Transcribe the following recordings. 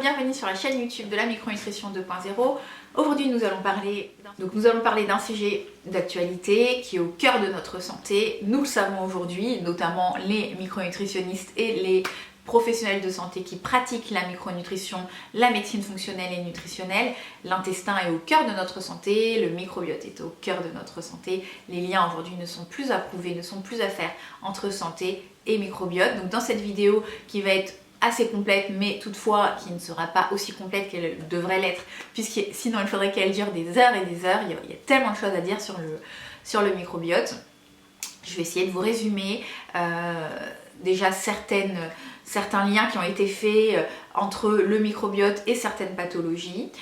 bienvenue sur la chaîne YouTube de la micronutrition 2.0. Aujourd'hui nous allons parler d'un sujet d'actualité qui est au cœur de notre santé. Nous le savons aujourd'hui, notamment les micronutritionnistes et les professionnels de santé qui pratiquent la micronutrition, la médecine fonctionnelle et nutritionnelle. L'intestin est au cœur de notre santé, le microbiote est au cœur de notre santé. Les liens aujourd'hui ne sont plus à prouver, ne sont plus à faire entre santé et microbiote. Donc dans cette vidéo qui va être assez complète, mais toutefois qui ne sera pas aussi complète qu'elle devrait l'être, puisque sinon il faudrait qu'elle dure des heures et des heures. Il y a tellement de choses à dire sur le microbiote. Je vais essayer de vous résumer déjà certains liens qui ont été faits entre le microbiote et certaines pathologies.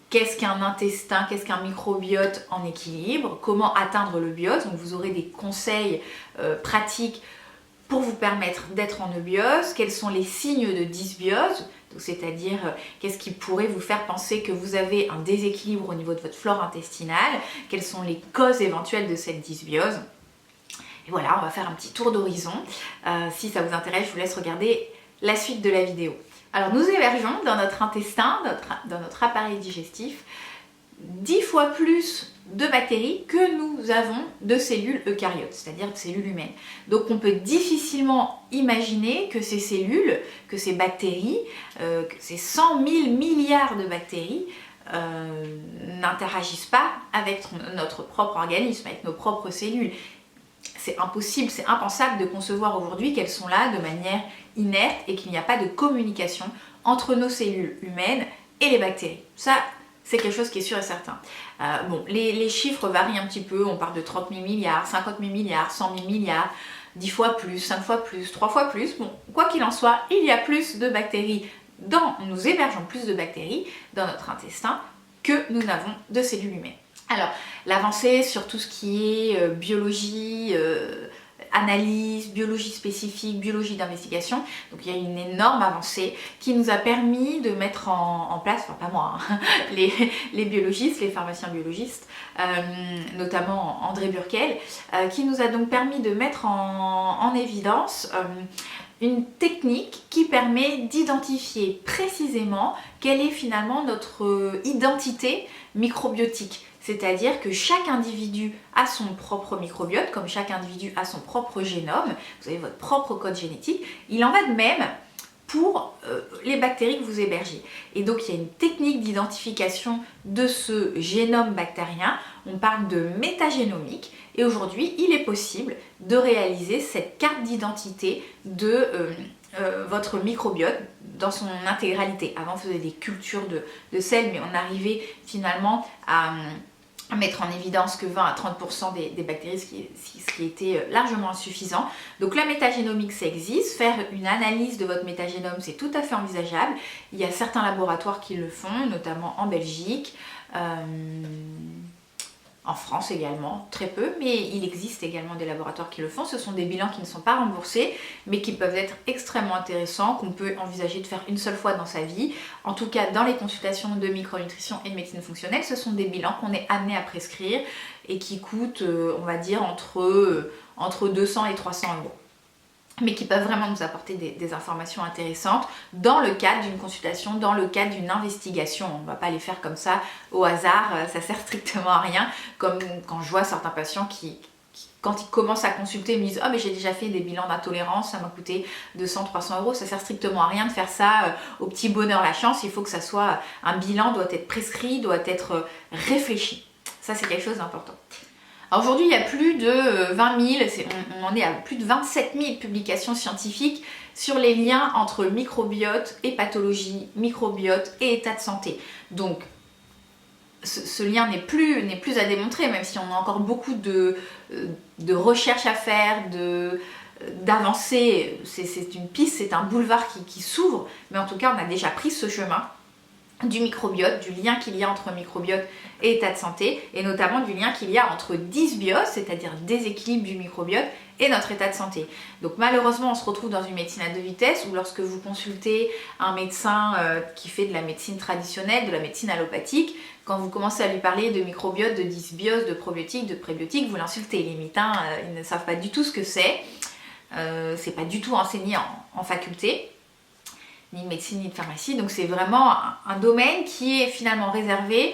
Qu'est-ce qu'un intestin, qu'est-ce qu'un microbiote en équilibre, comment atteindre le biose. Donc vous aurez des conseils pratiques pour vous permettre d'être en eubiose, quels sont les signes de dysbiose, c'est-à-dire qu'est-ce qui pourrait vous faire penser que vous avez un déséquilibre au niveau de votre flore intestinale, quelles sont les causes éventuelles de cette dysbiose. Et voilà, on va faire un petit tour d'horizon. Si ça vous intéresse, je vous laisse regarder la suite de la vidéo. Alors nous hébergeons dans notre intestin, dans notre appareil digestif, 10 fois plus de bactéries que nous avons de cellules eucaryotes, c'est-à-dire de cellules humaines. Donc on peut difficilement imaginer que ces cellules, que ces bactéries, que ces 100 000 milliards de bactéries n'interagissent pas avec notre propre organisme, avec nos propres cellules. C'est impossible, c'est impensable de concevoir aujourd'hui qu'elles sont là de manière inerte et qu'il n'y a pas de communication entre nos cellules humaines et les bactéries. Ça, c'est quelque chose qui est sûr et certain. Les chiffres varient un petit peu, on parle de 30 000 milliards, 50 000 milliards, 100 000 milliards, 10 fois plus, 5 fois plus, 3 fois plus. Bon, quoi qu'il en soit, il y a plus de bactéries, nous hébergeons plus de bactéries dans notre intestin que nous n'avons de cellules humaines. Alors, l'avancée sur tout ce qui est biologie, analyse, biologie spécifique, biologie d'investigation. Donc il y a une énorme avancée qui nous a permis de mettre en place, enfin pas moi, hein, les biologistes, les pharmaciens biologistes, notamment André Burkel, qui nous a donc permis de mettre en évidence une technique qui permet d'identifier précisément quelle est finalement notre identité microbiotique. C'est-à-dire que chaque individu a son propre microbiote, comme chaque individu a son propre génome, vous avez votre propre code génétique, il en va de même pour les bactéries que vous hébergez. Et donc il y a une technique d'identification de ce génome bactérien, on parle de métagénomique, et aujourd'hui il est possible de réaliser cette carte d'identité de votre microbiote dans son intégralité. Avant on faisait des cultures de sels, mais on arrivait finalement à mettre en évidence que 20 à 30% des bactéries, ce qui était largement insuffisant. Donc la métagénomique, ça existe. Faire une analyse de votre métagénome, c'est tout à fait envisageable. Il y a certains laboratoires qui le font, notamment en Belgique, en France également, très peu, mais il existe également des laboratoires qui le font. Ce sont des bilans qui ne sont pas remboursés, mais qui peuvent être extrêmement intéressants, qu'on peut envisager de faire une seule fois dans sa vie. En tout cas, dans les consultations de micronutrition et de médecine fonctionnelle, ce sont des bilans qu'on est amené à prescrire et qui coûtent, on va dire, entre 200 et 300 euros. Mais qui peuvent vraiment nous apporter des informations intéressantes dans le cadre d'une consultation, dans le cadre d'une investigation. On ne va pas les faire comme ça au hasard, ça sert strictement à rien, comme quand je vois certains patients qui quand ils commencent à consulter, me disent « Oh mais j'ai déjà fait des bilans d'intolérance, ça m'a coûté 200-300 euros ». Ça sert strictement à rien de faire ça au petit bonheur la chance. Il faut que ça soit, un bilan doit être prescrit, doit être réfléchi. Ça c'est quelque chose d'important. Aujourd'hui, il y a plus de 20 000, on en est à plus de 27 000 publications scientifiques sur les liens entre microbiote et pathologie, microbiote et état de santé. Donc, ce lien n'est plus à démontrer, même si on a encore beaucoup de recherches à faire, d'avancées. C'est une piste, c'est un boulevard qui s'ouvre, mais en tout cas, on a déjà pris ce chemin du microbiote, du lien qu'il y a entre microbiote et état de santé, et notamment du lien qu'il y a entre dysbiose, c'est-à-dire déséquilibre du microbiote, et notre état de santé. Donc malheureusement, on se retrouve dans une médecine à deux vitesses, où lorsque vous consultez un médecin qui fait de la médecine traditionnelle, de la médecine allopathique, quand vous commencez à lui parler de microbiote, de dysbiose, de probiotiques, de prébiotiques, vous l'insultez limite, hein, ils ne savent pas du tout ce que c'est pas du tout enseigné en faculté. ni de médecine ni de pharmacie. Donc c'est vraiment un domaine qui est finalement réservé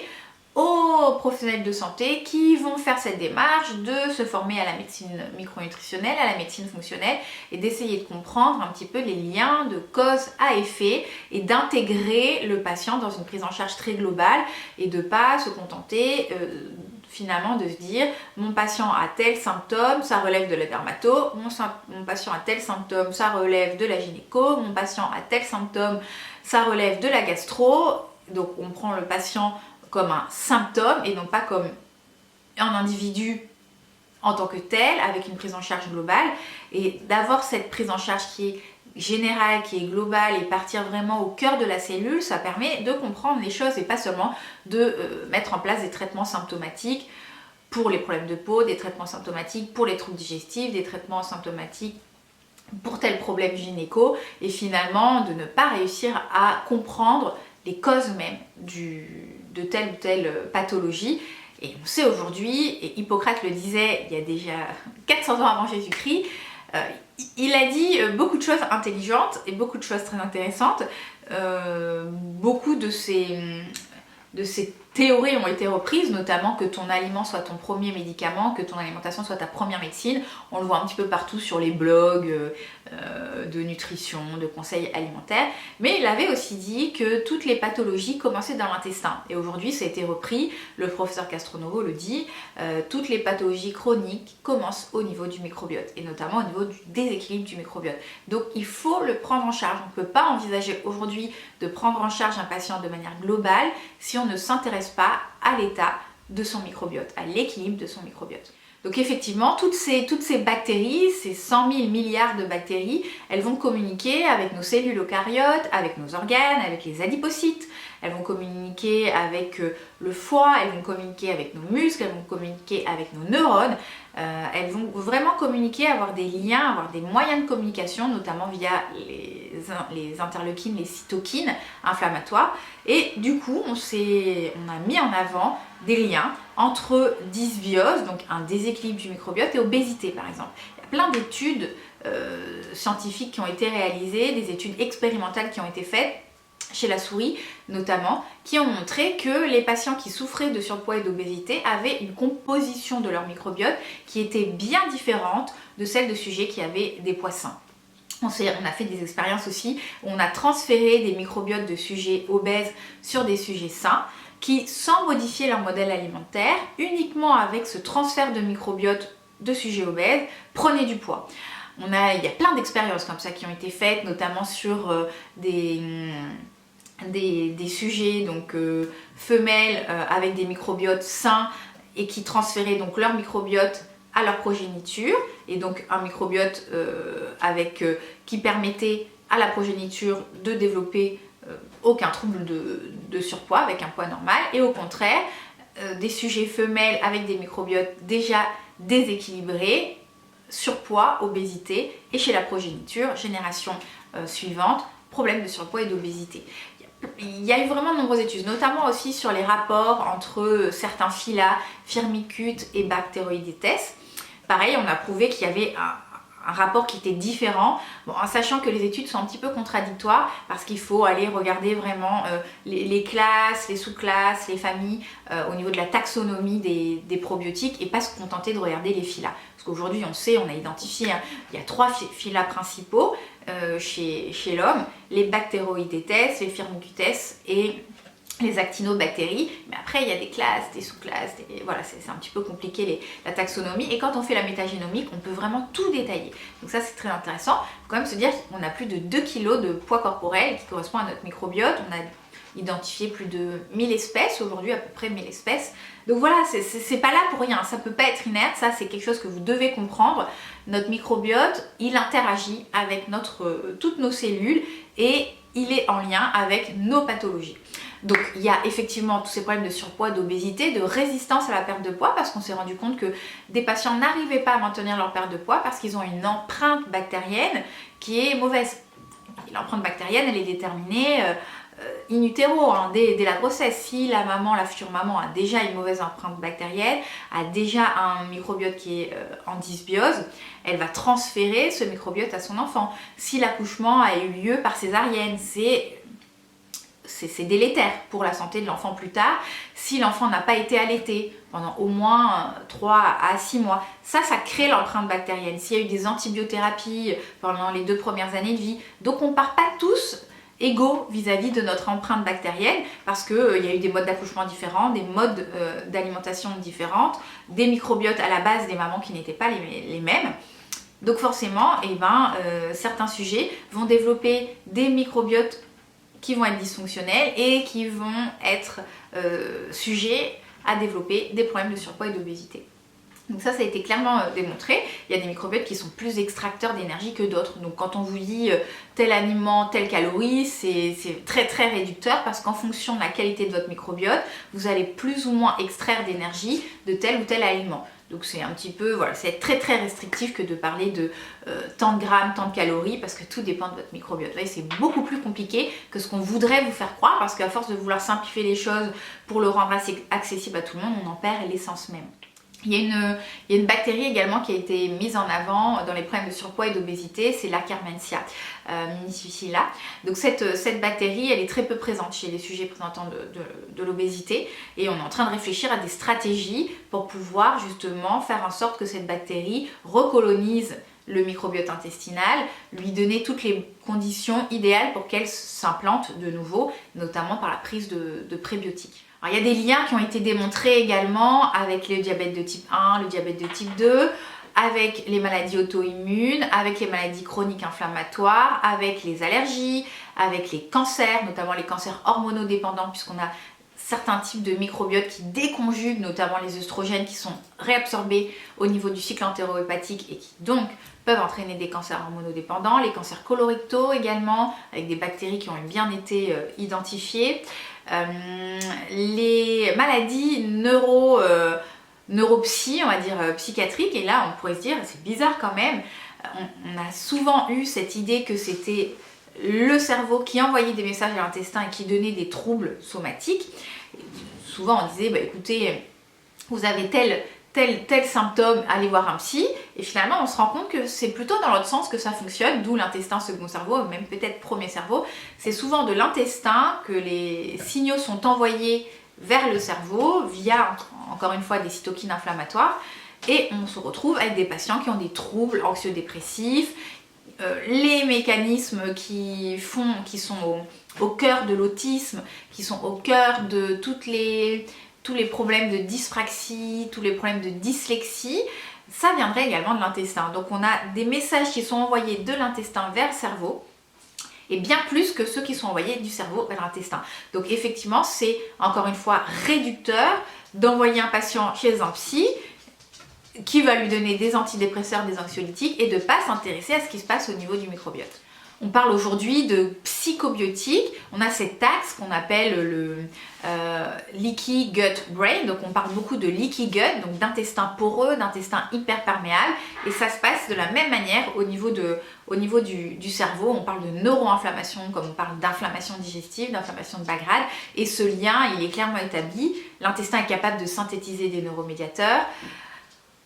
aux professionnels de santé qui vont faire cette démarche de se former à la médecine micronutritionnelle, à la médecine fonctionnelle et d'essayer de comprendre un petit peu les liens de cause à effet et d'intégrer le patient dans une prise en charge très globale et de ne pas se contenter finalement de se dire mon patient a tel symptôme, ça relève de la dermato, mon patient a tel symptôme, ça relève de la gynéco, mon patient a tel symptôme, ça relève de la gastro. Donc on prend le patient comme un symptôme et non pas comme un individu en tant que tel, avec une prise en charge globale, et d'avoir cette prise en charge qui est générale, qui est globale et partir vraiment au cœur de la cellule, ça permet de comprendre les choses et pas seulement de mettre en place des traitements symptomatiques pour les problèmes de peau, des traitements symptomatiques pour les troubles digestifs, des traitements symptomatiques pour tel problème gynéco, et finalement de ne pas réussir à comprendre les causes même de telle ou telle pathologie. Et on sait aujourd'hui, et Hippocrate le disait il y a déjà 400 ans avant Jésus-Christ, il a dit beaucoup de choses intelligentes et beaucoup de choses très intéressantes. Beaucoup de ces théories ont été reprises, notamment que ton aliment soit ton premier médicament, que ton alimentation soit ta première médecine. On le voit un petit peu partout sur les blogs de nutrition, de conseils alimentaires. Mais il avait aussi dit que toutes les pathologies commençaient dans l'intestin. Et aujourd'hui, ça a été repris, le professeur Castronovo le dit, toutes les pathologies chroniques commencent au niveau du microbiote, et notamment au niveau du déséquilibre du microbiote. Donc il faut le prendre en charge. On ne peut pas envisager aujourd'hui de prendre en charge un patient de manière globale si on ne s'intéresse pas à l'état de son microbiote, à l'équilibre de son microbiote. Donc effectivement, toutes ces bactéries, ces 100 000 milliards de bactéries, elles vont communiquer avec nos cellules eucaryotes, avec nos organes, avec les adipocytes, elles vont communiquer avec le foie, elles vont communiquer avec nos muscles, elles vont communiquer avec nos neurones, elles vont vraiment communiquer, avoir des liens, avoir des moyens de communication, notamment via les interleukines, les cytokines inflammatoires. Et du coup, on a mis en avant des liens entre dysbiose, donc un déséquilibre du microbiote, et obésité par exemple. Il y a plein d'études scientifiques qui ont été réalisées, des études expérimentales qui ont été faites chez la souris notamment, qui ont montré que les patients qui souffraient de surpoids et d'obésité avaient une composition de leur microbiote qui était bien différente de celle de sujets qui avaient des poids sains. On a fait des expériences aussi où on a transféré des microbiotes de sujets obèses sur des sujets sains qui, sans modifier leur modèle alimentaire, uniquement avec ce transfert de microbiote de sujets obèses, prenaient du poids. Il y a plein d'expériences comme ça qui ont été faites, notamment sur des sujets donc femelles avec des microbiotes sains et qui transféraient donc leur microbiote à leur progéniture, et donc un microbiote qui permettait à la progéniture de développer aucun trouble de surpoids avec un poids normal, et au contraire des sujets femelles avec des microbiotes déjà déséquilibrés, surpoids, obésité, et chez la progéniture, génération suivante, problème de surpoids et d'obésité. Il y a eu vraiment de nombreuses études, notamment aussi sur les rapports entre certains phyla, Firmicutes et Bacteroidetes. Pareil, on a prouvé qu'il y avait un rapport qui était différent, en sachant que les études sont un petit peu contradictoires parce qu'il faut aller regarder vraiment les classes, les sous-classes, les familles au niveau de la taxonomie des probiotiques, et pas se contenter de regarder les phyla. Parce qu'aujourd'hui on sait, on a identifié, il y a 3 phyla principaux chez l'homme, les Bacteroidetes, les Firmicutes et les actinobactéries, mais après il y a des classes, des sous-classes, voilà, c'est un petit peu compliqué la taxonomie, et quand on fait la métagénomique, on peut vraiment tout détailler. Donc ça c'est très intéressant. Il faut quand même se dire qu'on a plus de 2 kg de poids corporel qui correspond à notre microbiote. On a identifié plus de 1000 espèces, aujourd'hui à peu près 1000 espèces. Donc voilà, c'est pas là pour rien, ça peut pas être inerte, ça c'est quelque chose que vous devez comprendre. Notre microbiote, il interagit avec toutes nos cellules, et il est en lien avec nos pathologies. Donc il y a effectivement tous ces problèmes de surpoids, d'obésité, de résistance à la perte de poids, parce qu'on s'est rendu compte que des patients n'arrivaient pas à maintenir leur perte de poids parce qu'ils ont une empreinte bactérienne qui est mauvaise. L'empreinte bactérienne, elle est déterminée in utero, hein, dès la grossesse. Si la maman, la future maman a déjà une mauvaise empreinte bactérienne, a déjà un microbiote qui est en dysbiose, elle va transférer ce microbiote à son enfant. Si l'accouchement a eu lieu par césarienne, c'est délétère pour la santé de l'enfant plus tard. Si l'enfant n'a pas été allaité pendant au moins 3 à 6 mois, ça crée l'empreinte bactérienne. S'il y a eu des antibiothérapies pendant les 2 premières années de vie, donc on ne part pas tous égaux vis-à-vis de notre empreinte bactérienne parce qu'il y a eu des modes d'accouchement différents, des modes d'alimentation différentes, des microbiotes à la base des mamans qui n'étaient pas les mêmes. Donc forcément, certains sujets vont développer des microbiotes qui vont être dysfonctionnels et qui vont être sujets à développer des problèmes de surpoids et d'obésité. Donc ça a été clairement démontré. Il y a des microbiotes qui sont plus extracteurs d'énergie que d'autres. Donc quand on vous dit tel aliment, telle calorie, c'est très très réducteur parce qu'en fonction de la qualité de votre microbiote, vous allez plus ou moins extraire d'énergie de tel ou tel aliment. Donc c'est un petit peu, voilà, c'est très très restrictif que de parler de tant de grammes, tant de calories, parce que tout dépend de votre microbiote. Vous voyez, c'est beaucoup plus compliqué que ce qu'on voudrait vous faire croire, parce qu'à force de vouloir simplifier les choses pour le rendre accessible à tout le monde, on en perd l'essence même. Il y a une bactérie également qui a été mise en avant dans les problèmes de surpoids et d'obésité, c'est l'Akkermansia multifida. Donc cette bactérie, elle est très peu présente chez les sujets présentant de l'obésité et on est en train de réfléchir à des stratégies pour pouvoir justement faire en sorte que cette bactérie recolonise le microbiote intestinal, lui donner toutes les conditions idéales pour qu'elle s'implante de nouveau, notamment par la prise de prébiotiques. Alors, il y a des liens qui ont été démontrés également avec le diabète de type 1, le diabète de type 2, avec les maladies auto-immunes, avec les maladies chroniques inflammatoires, avec les allergies, avec les cancers, notamment les cancers hormonodépendants, puisqu'on a certains types de microbiotes qui déconjuguent, notamment les œstrogènes qui sont réabsorbés au niveau du cycle entérohépatique et qui donc peuvent entraîner des cancers hormonodépendants, les cancers colorectaux également, avec des bactéries qui ont bien été identifiées. Les maladies neuropsy, on va dire psychiatriques, et là on pourrait se dire, c'est bizarre quand même, on a souvent eu cette idée que c'était le cerveau qui envoyait des messages à l'intestin et qui donnait des troubles somatiques. Et souvent on disait, écoutez, vous avez tel symptôme, allez voir un psy, et finalement on se rend compte que c'est plutôt dans l'autre sens que ça fonctionne, d'où l'intestin second cerveau, ou même peut-être premier cerveau. C'est souvent de l'intestin que les signaux sont envoyés vers le cerveau via, encore une fois, des cytokines inflammatoires, et on se retrouve avec des patients qui ont des troubles anxio-dépressifs, les mécanismes qui sont au cœur de l'autisme, qui sont au cœur de tous les problèmes de dyspraxie, tous les problèmes de dyslexie, ça viendrait également de l'intestin. Donc on a des messages qui sont envoyés de l'intestin vers le cerveau, et bien plus que ceux qui sont envoyés du cerveau vers l'intestin. Donc effectivement, c'est encore une fois réducteur d'envoyer un patient chez un psy qui va lui donner des antidépresseurs, des anxiolytiques et de ne pas s'intéresser à ce qui se passe au niveau du microbiote. On parle aujourd'hui de psychobiotiques, on a cet axe qu'on appelle le leaky gut brain, donc on parle beaucoup de leaky gut, donc d'intestin poreux, d'intestin hyperperméable, et ça se passe de la même manière au niveau du cerveau. On parle de neuroinflammation comme on parle d'inflammation digestive, d'inflammation de bas grade, et ce lien il est clairement établi. L'intestin est capable de synthétiser des neuromédiateurs,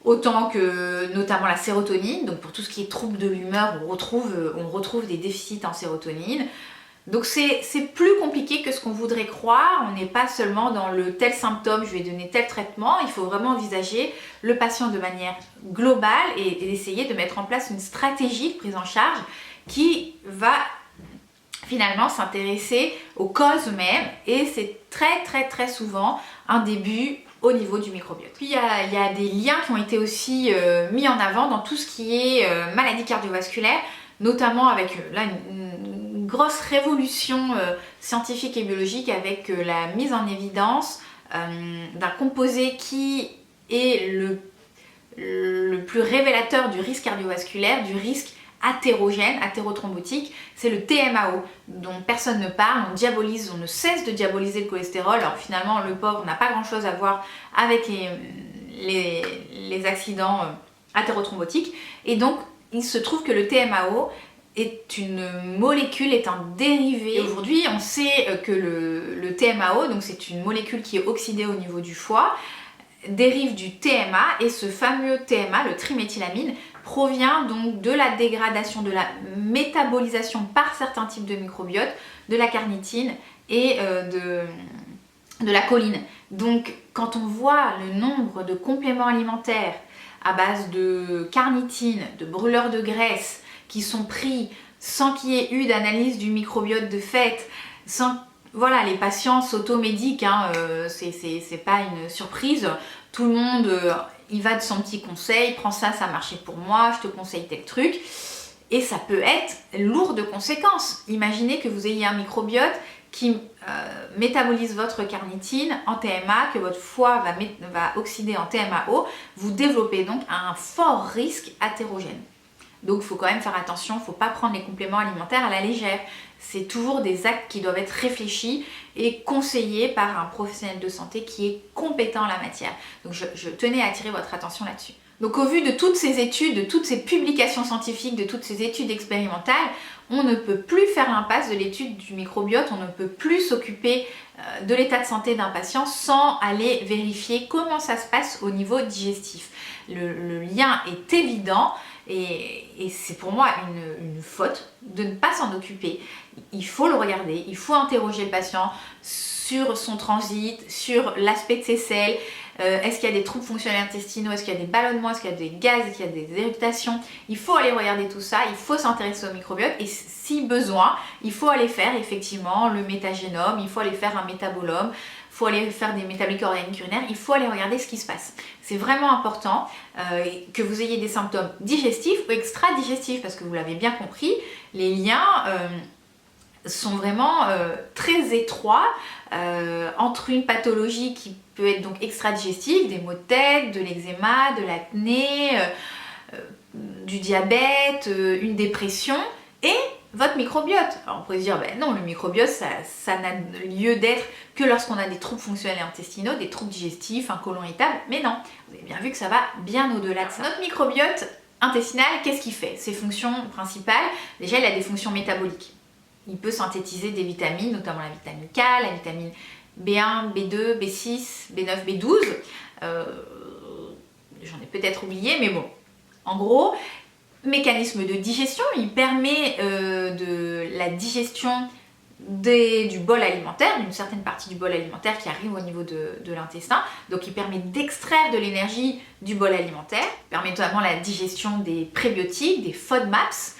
autant que notamment la sérotonine. Donc pour tout ce qui est trouble de l'humeur, on retrouve des déficits en sérotonine. Donc c'est plus compliqué que ce qu'on voudrait croire. On n'est pas seulement dans le tel symptôme, je vais donner tel traitement. Il faut vraiment envisager le patient de manière globale et essayer de mettre en place une stratégie de prise en charge qui va finalement s'intéresser aux causes mêmes, et c'est très très très souvent un début au niveau du microbiote. Puis il y a des liens qui ont été aussi mis en avant dans tout ce qui est maladie cardiovasculaire, notamment avec une grosse révolution scientifique et biologique avec la mise en évidence d'un composé qui est le plus révélateur du risque cardiovasculaire, du risque athérothrombotique, c'est le TMAO, dont personne ne parle. On ne cesse de diaboliser le cholestérol. Alors finalement, le pauvre n'a pas grand chose à voir avec les accidents athérothrombotiques. Et donc, il se trouve que le TMAO est une molécule, est un dérivé. Aujourd'hui, on sait que le TMAO, donc c'est une molécule qui est oxydée au niveau du foie, dérive du TMA, et ce fameux TMA, le triméthylamine, provient donc de la dégradation, de la métabolisation par certains types de microbiotes, de la carnitine et de la choline. Donc quand on voit le nombre de compléments alimentaires à base de carnitine, de brûleurs de graisse, qui sont pris sans qu'il y ait eu d'analyse du microbiote de fait, sans... Voilà, les patients s'automédiquent, hein, c'est pas une surprise. Tout le monde, il va de son petit conseil, prends ça, ça a marché pour moi, je te conseille tel truc. Et ça peut être lourd de conséquences. Imaginez que vous ayez un microbiote qui métabolise votre carnitine en TMA, que votre foie va oxyder en TMAO. Vous développez donc un fort risque athérogène. Donc il faut quand même faire attention, il ne faut pas prendre les compléments alimentaires à la légère. C'est toujours des actes qui doivent être réfléchis et conseillés par un professionnel de santé qui est compétent en la matière. Donc je tenais à attirer votre attention là-dessus. Donc au vu de toutes ces études, de toutes ces publications scientifiques, de toutes ces études expérimentales, on ne peut plus faire l'impasse de l'étude du microbiote, on ne peut plus s'occuper de l'état de santé d'un patient sans aller vérifier comment ça se passe au niveau digestif. Le lien est évident. Et c'est pour moi une faute de ne pas s'en occuper. Il faut le regarder, il faut interroger le patient sur son transit, sur l'aspect de ses selles. Est-ce qu'il y a des troubles fonctionnels intestinaux, est-ce qu'il y a des ballonnements, est-ce qu'il y a des gaz, est-ce qu'il y a des irritations. Il faut aller regarder tout ça, il faut s'intéresser au microbiote et si besoin, il faut aller faire effectivement le métagénome, il faut aller faire un métabolome, il faut aller faire des métaboliques organiques urinaires, il faut aller regarder ce qui se passe. C'est vraiment important que vous ayez des symptômes digestifs ou extra-digestifs parce que vous l'avez bien compris, les liens sont vraiment très étroits entre une pathologie qui peut être donc extra-digestive, des maux de tête, de l'eczéma, de l'acné, du diabète, une dépression et votre microbiote. Alors on pourrait se dire, ben non, le microbiote, ça n'a lieu d'être que lorsqu'on a des troubles fonctionnels intestinaux, des troubles digestifs, un côlon irritable, mais non, vous avez bien vu que ça va bien au-delà de ça. Notre microbiote intestinal, qu'est-ce qu'il fait? Ses fonctions principales, déjà il a des fonctions métaboliques. Il peut synthétiser des vitamines, notamment la vitamine K, la vitamine B1, B2, B6, B9, B12. J'en ai peut-être oublié, mais bon. En gros, mécanisme de digestion, il permet de la digestion du bol alimentaire, d'une certaine partie du bol alimentaire qui arrive au niveau de l'intestin. Donc il permet d'extraire de l'énergie du bol alimentaire. Il permet notamment la digestion des prébiotiques, des FODMAPs,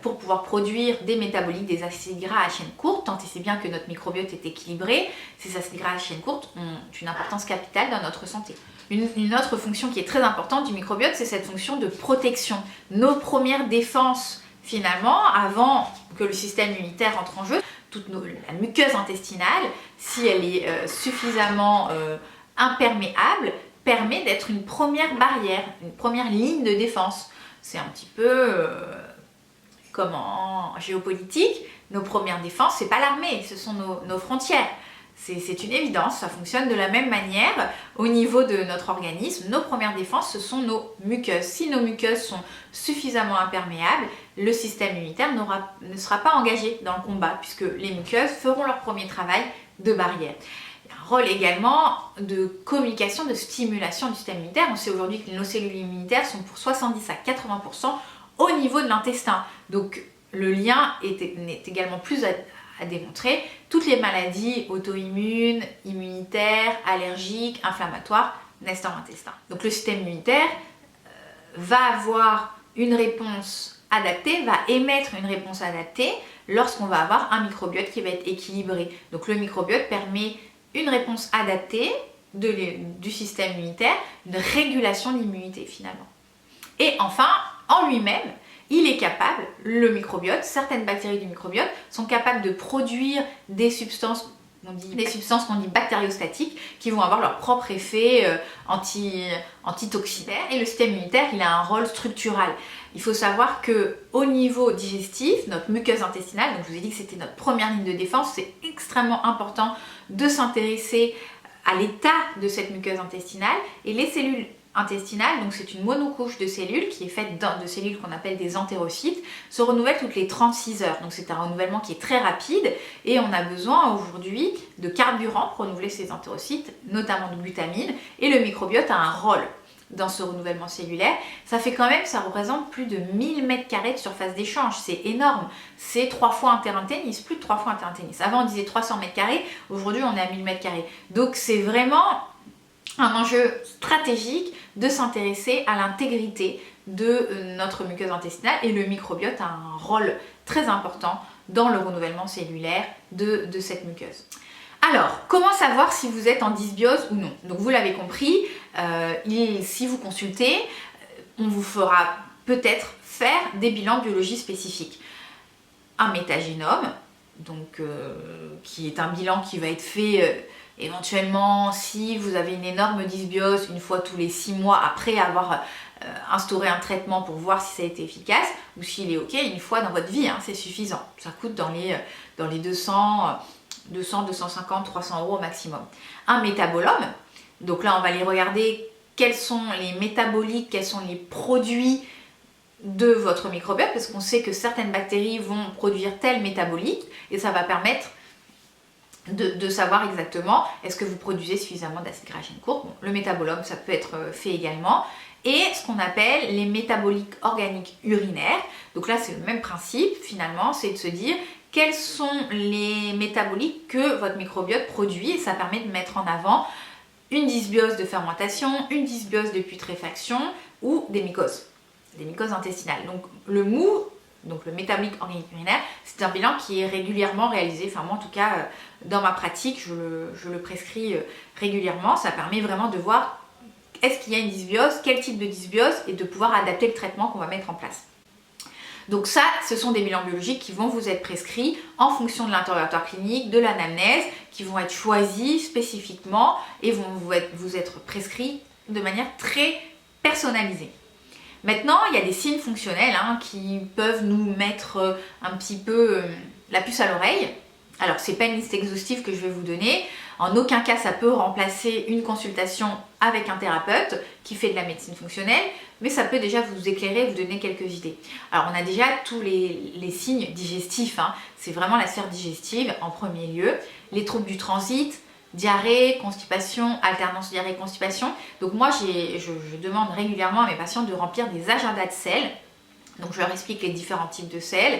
pour pouvoir produire des métabolites, des acides gras à chaîne courte, tant et c'est bien que notre microbiote est équilibré. Ces acides gras à chaîne courte ont une importance capitale dans notre santé. Une autre fonction qui est très importante du microbiote, c'est cette fonction de protection. Nos premières défenses, finalement, avant que le système immunitaire entre en jeu, la muqueuse intestinale, si elle est suffisamment imperméable, permet d'être une première barrière, une première ligne de défense. C'est un petit peu comme en géopolitique, nos premières défenses, c'est pas l'armée, ce sont nos frontières. C'est une évidence, ça fonctionne de la même manière au niveau de notre organisme. Nos premières défenses, ce sont nos muqueuses. Si nos muqueuses sont suffisamment imperméables, le système immunitaire ne sera pas engagé dans le combat puisque les muqueuses feront leur premier travail de barrière. Il y a un rôle également de communication, de stimulation du système immunitaire. On sait aujourd'hui que nos cellules immunitaires sont pour 70 à 80% au niveau de l'intestin. Donc le lien est également plus à démontrer. Toutes les maladies auto-immunes, immunitaires, allergiques, inflammatoires naissent dans l'intestin. Donc le système immunitaire va avoir une réponse adaptée, va émettre une réponse adaptée lorsqu'on va avoir un microbiote qui va être équilibré. Donc le microbiote permet une réponse adaptée du système immunitaire, une régulation de l'immunité finalement. Et enfin, en lui-même, il est capable, le microbiote, certaines bactéries du microbiote sont capables de produire des substances qu'on dit bactériostatiques qui vont avoir leur propre effet antitoxinaire. Et le système immunitaire, il a un rôle structural. Il faut savoir qu'au niveau digestif, notre muqueuse intestinale, donc je vous ai dit que c'était notre première ligne de défense, c'est extrêmement important de s'intéresser à l'état de cette muqueuse intestinale et les cellules intestinale, donc c'est une monocouche de cellules qui est faite de cellules qu'on appelle des entérocytes, se renouvelle toutes les 36 heures. Donc c'est un renouvellement qui est très rapide et on a besoin aujourd'hui de carburant pour renouveler ces entérocytes, notamment de glutamine, et le microbiote a un rôle dans ce renouvellement cellulaire. Ça fait quand même, ça représente plus de 1000 m² de surface d'échange, c'est énorme. C'est 3 fois un terrain de tennis, plus de 3 fois un terrain de tennis. Avant on disait 300 m², aujourd'hui on est à 1000 m². Donc c'est vraiment un enjeu stratégique de s'intéresser à l'intégrité de notre muqueuse intestinale, et le microbiote a un rôle très important dans le renouvellement cellulaire de cette muqueuse. Alors, comment savoir si vous êtes en dysbiose ou non? Donc vous l'avez compris, si vous consultez, on vous fera peut-être faire des bilans de biologie spécifiques. Un métagénome, donc, qui est un bilan qui va être fait éventuellement si vous avez une énorme dysbiose une fois tous les 6 mois après avoir instauré un traitement pour voir si ça a été efficace, ou s'il est ok une fois dans votre vie, hein, c'est suffisant. Ça coûte dans les 200, 250, 300 € au maximum. Un métabolome, donc là on va aller regarder quels sont les métabolites, quels sont les produits de votre microbiote, parce qu'on sait que certaines bactéries vont produire tel métabolite et ça va permettre de savoir exactement est-ce que vous produisez suffisamment d'acide grachénique court. Bon, le métabolome, ça peut être fait également. Et ce qu'on appelle les métabolites organiques urinaires. Donc là, c'est le même principe finalement, c'est de se dire quels sont les métabolites que votre microbiote produit, et ça permet de mettre en avant une dysbiose de fermentation, une dysbiose de putréfaction ou des mycoses intestinales. Donc le MOU, donc le métabolite organique urinaire, c'est un bilan qui est régulièrement réalisé. Enfin moi en tout cas, dans ma pratique, je le prescris régulièrement. Ça permet vraiment de voir est-ce qu'il y a une dysbiose, quel type de dysbiose, et de pouvoir adapter le traitement qu'on va mettre en place. Donc ça, ce sont des bilans biologiques qui vont vous être prescrits en fonction de l'interrogatoire clinique, de l'anamnèse, qui vont être choisis spécifiquement et vont vous être prescrits de manière très personnalisée. Maintenant, il y a des signes fonctionnels qui peuvent nous mettre un petit peu la puce à l'oreille. Alors, c'est pas une liste exhaustive que je vais vous donner. En aucun cas, ça peut remplacer une consultation avec un thérapeute qui fait de la médecine fonctionnelle, mais ça peut déjà vous éclairer, vous donner quelques idées. Alors, on a déjà tous les signes digestifs. C'est vraiment la sphère digestive en premier lieu. Les troubles du transit, diarrhée, constipation, alternance diarrhée-constipation. Donc moi, je demande régulièrement à mes patients de remplir des agendas de selles. Donc je leur explique les différents types de selles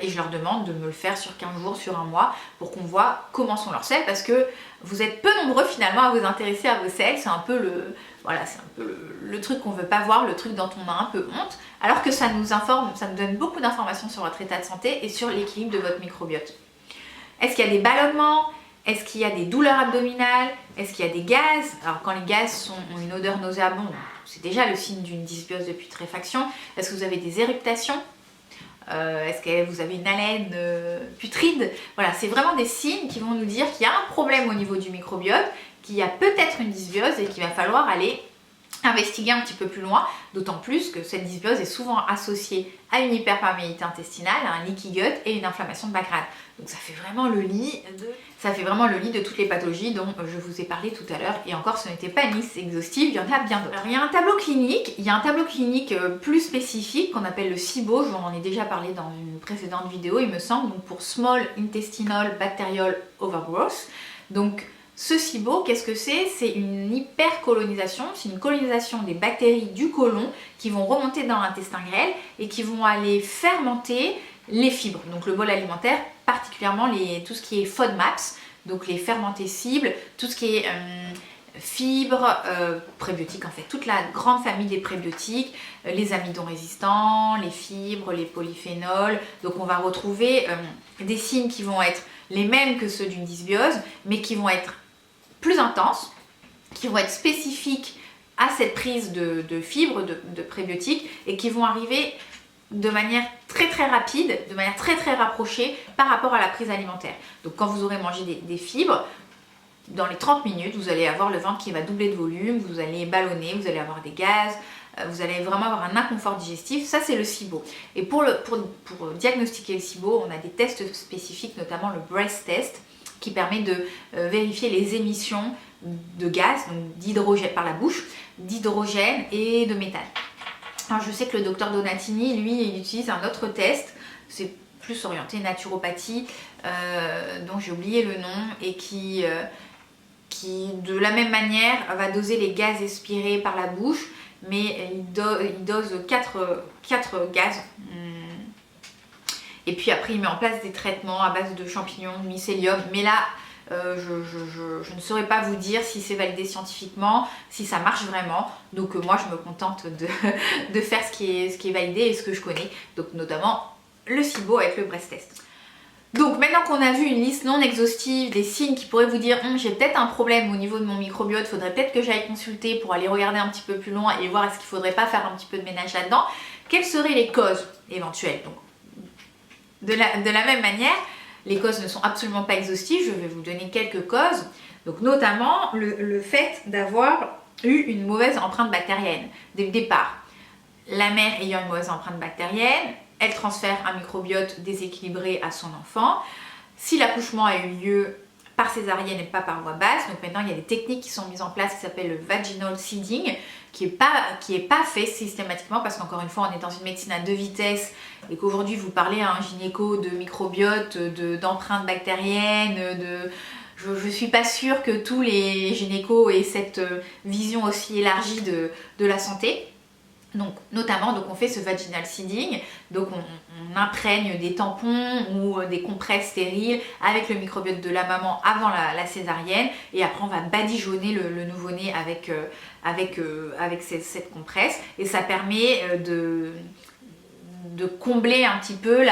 et je leur demande de me le faire sur 15 jours, sur un mois, pour qu'on voit comment sont leurs selles, parce que vous êtes peu nombreux finalement à vous intéresser à vos selles. C'est un peu le truc qu'on ne veut pas voir, le truc dont on a un peu honte, alors que ça nous informe, ça nous donne beaucoup d'informations sur votre état de santé et sur l'équilibre de votre microbiote. Est-ce qu'il y a des ballonnements? Est-ce qu'il y a des douleurs abdominales? Est-ce qu'il y a des gaz? Alors quand les gaz ont une odeur nauséabonde, c'est déjà le signe d'une dysbiose de putréfaction. Est-ce que vous avez des éruptations? Est-ce que vous avez une haleine putride? Voilà, c'est vraiment des signes qui vont nous dire qu'il y a un problème au niveau du microbiote, qu'il y a peut-être une dysbiose et qu'il va falloir aller investiguer un petit peu plus loin, d'autant plus que cette dysbiose est souvent associée à une hyperperméabilité intestinale, à un leaky gut et une inflammation de bas grade. Donc ça fait vraiment le lit de toutes les pathologies dont je vous ai parlé tout à l'heure, et encore ce n'était pas une liste exhaustive, il y en a bien d'autres. Alors il y a un tableau clinique, plus spécifique qu'on appelle le SIBO, je vous en ai déjà parlé dans une précédente vidéo il me semble, donc pour Small Intestinal Bacterial Overgrowth. Donc ce SIBO, qu'est-ce que c'est? C'est une hypercolonisation, c'est une colonisation des bactéries du côlon qui vont remonter dans l'intestin grêle et qui vont aller fermenter les fibres, donc le bol alimentaire, particulièrement tout ce qui est FODMAPs, donc les fermentés cibles, tout ce qui est fibres, prébiotiques en fait, toute la grande famille des prébiotiques, les amidons résistants, les fibres, les polyphénols. Donc on va retrouver des signes qui vont être les mêmes que ceux d'une dysbiose, mais qui vont être plus intenses, qui vont être spécifiques à cette prise de fibres, de prébiotiques, et qui vont arriver de manière très rapide, de manière très rapprochée par rapport à la prise alimentaire. Donc quand vous aurez mangé des fibres, dans les 30 minutes, vous allez avoir le ventre qui va doubler de volume, vous allez ballonner, vous allez avoir des gaz, vous allez vraiment avoir un inconfort digestif. Ça, c'est le SIBO. Et pour diagnostiquer le SIBO, on a des tests spécifiques, notamment le breath test, qui permet de vérifier les émissions de gaz, donc d'hydrogène par la bouche, d'hydrogène et de méthane. Alors je sais que le docteur Donatini, lui, il utilise un autre test, c'est plus orienté naturopathie, dont j'ai oublié le nom, et qui de la même manière va doser les gaz expirés par la bouche, mais il dose 4 gaz. Et puis après il met en place des traitements à base de champignons, de mycélium, mais là je ne saurais pas vous dire si c'est validé scientifiquement, si ça marche vraiment. Donc moi je me contente de faire ce qui est validé et ce que je connais, donc notamment le SIBO avec le breast test. Donc maintenant qu'on a vu une liste non exhaustive des signes qui pourraient vous dire j'ai peut-être un problème au niveau de mon microbiote, faudrait peut-être que j'aille consulter pour aller regarder un petit peu plus loin et voir est-ce qu'il faudrait pas faire un petit peu de ménage là-dedans, quelles seraient les causes éventuelles. Donc, de la même manière, les causes ne sont absolument pas exhaustives, je vais vous donner quelques causes. Donc notamment le fait d'avoir eu une mauvaise empreinte bactérienne dès le départ. La mère ayant une mauvaise empreinte bactérienne, elle transfère un microbiote déséquilibré à son enfant. Si l'accouchement a eu lieu par césarienne et pas par voie basse, donc maintenant il y a des techniques qui sont mises en place qui s'appellent le vaginal seeding, qui est pas fait systématiquement, parce qu'encore une fois on est dans une médecine à deux vitesses et qu'aujourd'hui vous parlez à un gynéco de microbiote, d'empreinte bactérienne, je suis pas sûre que tous les gynécos aient cette vision aussi élargie de la santé. Donc notamment on fait ce vaginal seeding, donc on imprègne des tampons ou des compresses stériles avec le microbiote de la maman avant la césarienne, et après on va badigeonner le nouveau-né avec cette compresse, et ça permet de combler un petit peu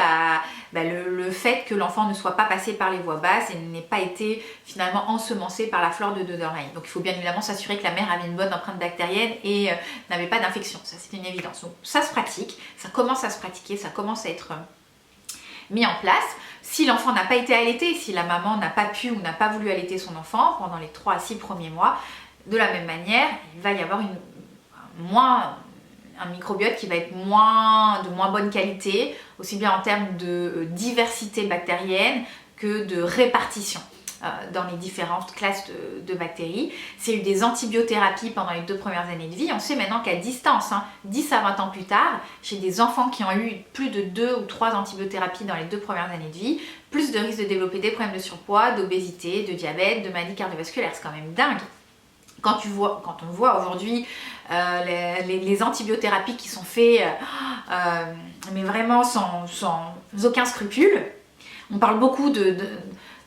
le fait que l'enfant ne soit pas passé par les voies basses et n'ait pas été finalement ensemencé par la flore de Döderein. Donc il faut bien évidemment s'assurer que la mère avait une bonne empreinte bactérienne et n'avait pas d'infection, ça c'est une évidence. Donc ça se pratique, ça commence à se pratiquer, ça commence à être mis en place. Si l'enfant n'a pas été allaité, si la maman n'a pas pu ou n'a pas voulu allaiter son enfant pendant les 3 à 6 premiers mois, de la même manière, il va y avoir un microbiote qui va être de moins bonne qualité, aussi bien en termes de diversité bactérienne que de répartition dans les différentes classes de bactéries. S'il y a eu des antibiothérapies pendant les 2 premières années de vie, on sait maintenant qu'à distance, 10 à 20 ans plus tard, chez des enfants qui ont eu plus de 2 ou 3 antibiothérapies dans les 2 premières années de vie, plus de risques de développer des problèmes de surpoids, d'obésité, de diabète, de maladies cardiovasculaires. C'est quand même dingue. Quand on voit aujourd'hui les antibiothérapies qui sont faites, mais vraiment sans aucun scrupule, on parle beaucoup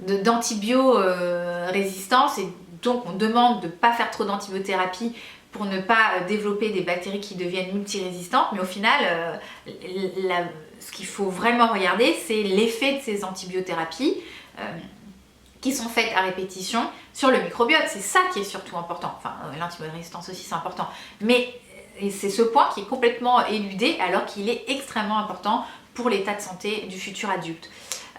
d'antibio-résistance, et donc on demande de ne pas faire trop d'antibiothérapie pour ne pas développer des bactéries qui deviennent multirésistantes, mais au final, ce qu'il faut vraiment regarder, c'est l'effet de ces antibiothérapies qui sont faites à répétition sur le microbiote. C'est ça qui est surtout important. Enfin, l'antibiorésistance aussi c'est important, mais c'est ce point qui est complètement éludé alors qu'il est extrêmement important pour l'état de santé du futur adulte.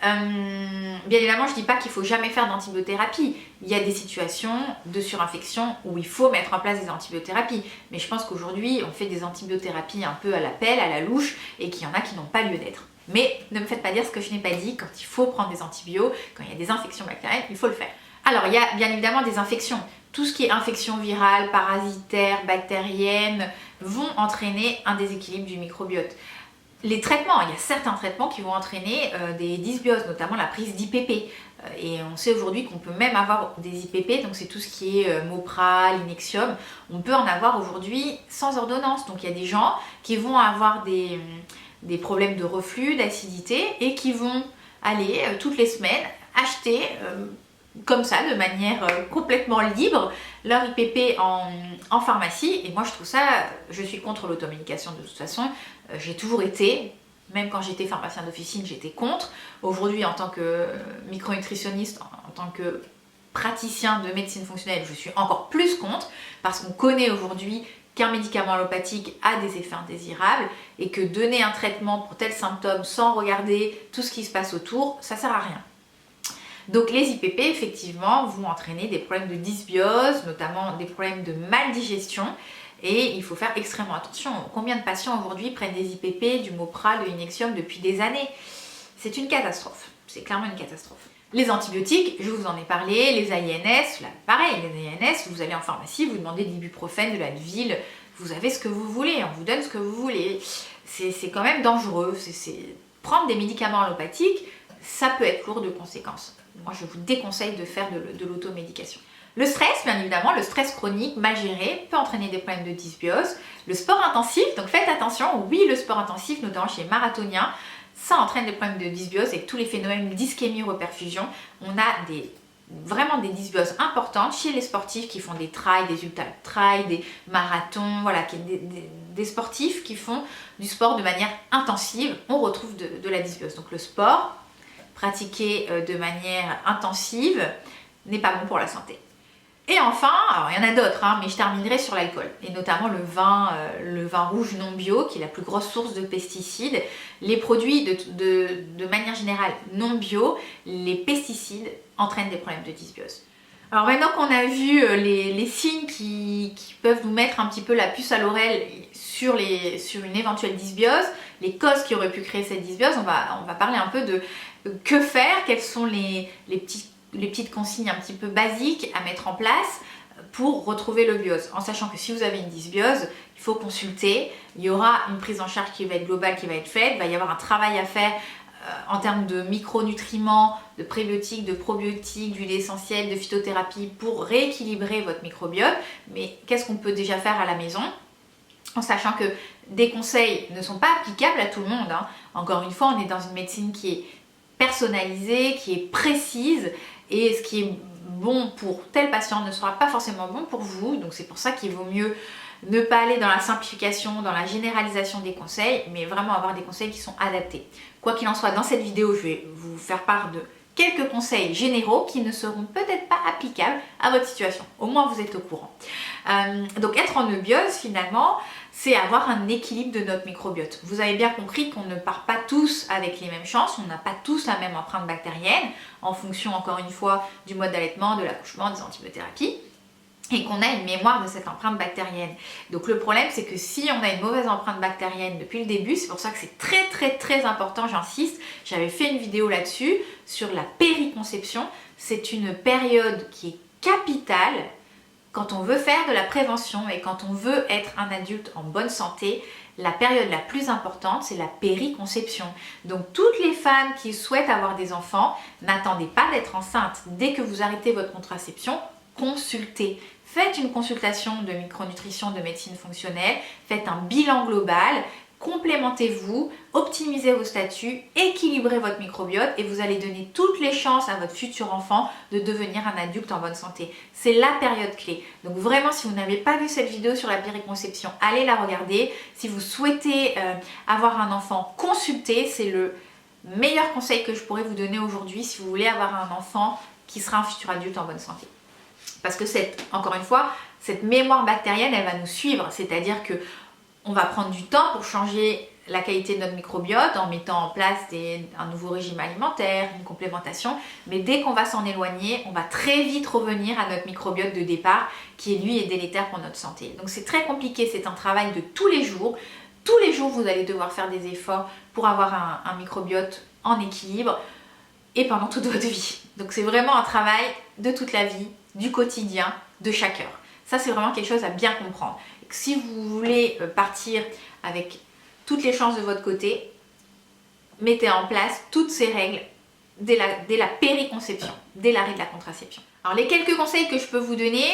Bien évidemment, je ne dis pas qu'il ne faut jamais faire d'antibiothérapie. Il y a des situations de surinfection où il faut mettre en place des antibiothérapies, mais je pense qu'aujourd'hui on fait des antibiothérapies un peu à la pelle, à la louche, et qu'il y en a qui n'ont pas lieu d'être. Mais ne me faites pas dire ce que je n'ai pas dit. Quand il faut prendre des antibiotiques, quand il y a des infections bactériennes, il faut le faire. Alors il y a bien évidemment des infections. Tout ce qui est infection virale, parasitaire, bactérienne vont entraîner un déséquilibre du microbiote. Les traitements, il y a certains traitements qui vont entraîner des dysbioses, notamment la prise d'IPP. Et on sait aujourd'hui qu'on peut même avoir des IPP, donc c'est tout ce qui est Mopral, Inexium. On peut en avoir aujourd'hui sans ordonnance. Donc il y a des gens qui vont avoir des problèmes de reflux, d'acidité, et qui vont aller toutes les semaines acheter comme ça, de manière complètement libre, leur IPP en pharmacie. Et moi je trouve ça, je suis contre l'automédication de toute façon, j'ai toujours été, même quand j'étais pharmacien d'officine, j'étais contre. Aujourd'hui, en tant que micronutritionniste, en tant que praticien de médecine fonctionnelle, je suis encore plus contre, parce qu'on connaît aujourd'hui qu'un médicament allopathique a des effets indésirables, et que donner un traitement pour tel symptôme sans regarder tout ce qui se passe autour, ça sert à rien. Donc les IPP effectivement vont entraîner des problèmes de dysbiose, notamment des problèmes de maldigestion, et il faut faire extrêmement attention. Combien de patients aujourd'hui prennent des IPP, du Mopral, de Inexium depuis des années? C'est une catastrophe, c'est clairement une catastrophe. Les antibiotiques, je vous en ai parlé, les AINS, là, pareil, les AINS, vous allez en pharmacie, vous demandez de l'ibuprofène, de l'Advil, vous avez ce que vous voulez, on vous donne ce que vous voulez. C'est quand même dangereux, prendre des médicaments allopathiques, ça peut être lourd de conséquences. Moi, je vous déconseille de faire de l'automédication. Le stress, bien évidemment, le stress chronique mal géré peut entraîner des problèmes de dysbiose. Le sport intensif, donc faites attention, oui, le sport intensif, notamment chez les marathoniens, ça entraîne des problèmes de dysbiose et tous les phénomènes d'ischémie reperfusion. On a vraiment des dysbioses importantes chez les sportifs qui font des trails, des ultra-trails, des marathons, voilà, des sportifs qui font du sport de manière intensive, on retrouve de la dysbiose. Donc le sport pratiqué de manière intensive n'est pas bon pour la santé. Et enfin, alors il y en a d'autres, mais je terminerai sur l'alcool, et notamment le vin rouge non bio, qui est la plus grosse source de pesticides. Les produits de manière générale non bio, les pesticides entraînent des problèmes de dysbiose. Alors maintenant qu'on a vu les signes qui peuvent nous mettre un petit peu la puce à l'oreille sur une éventuelle dysbiose, les causes qui auraient pu créer cette dysbiose, on va parler un peu de que faire, quelles sont les petites consignes un petit peu basiques à mettre en place pour retrouver le biose. En sachant que si vous avez une dysbiose, il faut consulter, il y aura une prise en charge qui va être globale, qui va être faite, il va y avoir un travail à faire en termes de micronutriments, de prébiotiques, de probiotiques, d'huile essentielle, de phytothérapie pour rééquilibrer votre microbiote. Mais qu'est-ce qu'on peut déjà faire à la maison ? En sachant que des conseils ne sont pas applicables à tout le monde. Encore une fois, on est dans une médecine qui est personnalisée, qui est précise, et ce qui est bon pour tel patient ne sera pas forcément bon pour vous. Donc c'est pour ça qu'il vaut mieux ne pas aller dans la simplification, dans la généralisation des conseils, mais vraiment avoir des conseils qui sont adaptés. Quoi qu'il en soit, dans cette vidéo, je vais vous faire part de quelques conseils généraux qui ne seront peut-être pas applicables à votre situation. Au moins, vous êtes au courant. Donc être en eubiose, finalement, c'est avoir un équilibre de notre microbiote. Vous avez bien compris qu'on ne part pas tous avec les mêmes chances, on n'a pas tous la même empreinte bactérienne, en fonction, encore une fois, du mode d'allaitement, de l'accouchement, des antibiothérapies, et qu'on a une mémoire de cette empreinte bactérienne. Donc le problème, c'est que si on a une mauvaise empreinte bactérienne depuis le début, c'est pour ça que c'est très très très important, j'insiste, j'avais fait une vidéo là-dessus, sur la périconception. C'est une période qui est capitale quand on veut faire de la prévention et quand on veut être un adulte en bonne santé. La période la plus importante, c'est la périconception. Donc toutes les femmes qui souhaitent avoir des enfants, n'attendez pas d'être enceinte. Dès que vous arrêtez votre contraception, consultez. Faites une consultation de micronutrition, de médecine fonctionnelle, faites un bilan global, complémentez-vous, optimisez vos statuts, équilibrez votre microbiote et vous allez donner toutes les chances à votre futur enfant de devenir un adulte en bonne santé. C'est la période clé. Donc vraiment, si vous n'avez pas vu cette vidéo sur la périconception, allez la regarder. Si vous souhaitez avoir un enfant, consultez. C'est le meilleur conseil que je pourrais vous donner aujourd'hui si vous voulez avoir un enfant qui sera un futur adulte en bonne santé. Parce que encore une fois, cette mémoire bactérienne, elle va nous suivre. C'est-à-dire que on va prendre du temps pour changer la qualité de notre microbiote en mettant en place un nouveau régime alimentaire, une complémentation. Mais dès qu'on va s'en éloigner, on va très vite revenir à notre microbiote de départ qui, lui, est délétère pour notre santé. Donc c'est très compliqué, c'est un travail de tous les jours. Tous les jours, vous allez devoir faire des efforts pour avoir un microbiote en équilibre et pendant toute votre vie. Donc c'est vraiment un travail de toute la vie, du quotidien, de chaque heure. Ça, c'est vraiment quelque chose à bien comprendre. Si vous voulez partir avec toutes les chances de votre côté, mettez en place toutes ces règles dès la périconception, dès l'arrêt de la contraception. Alors les quelques conseils que je peux vous donner,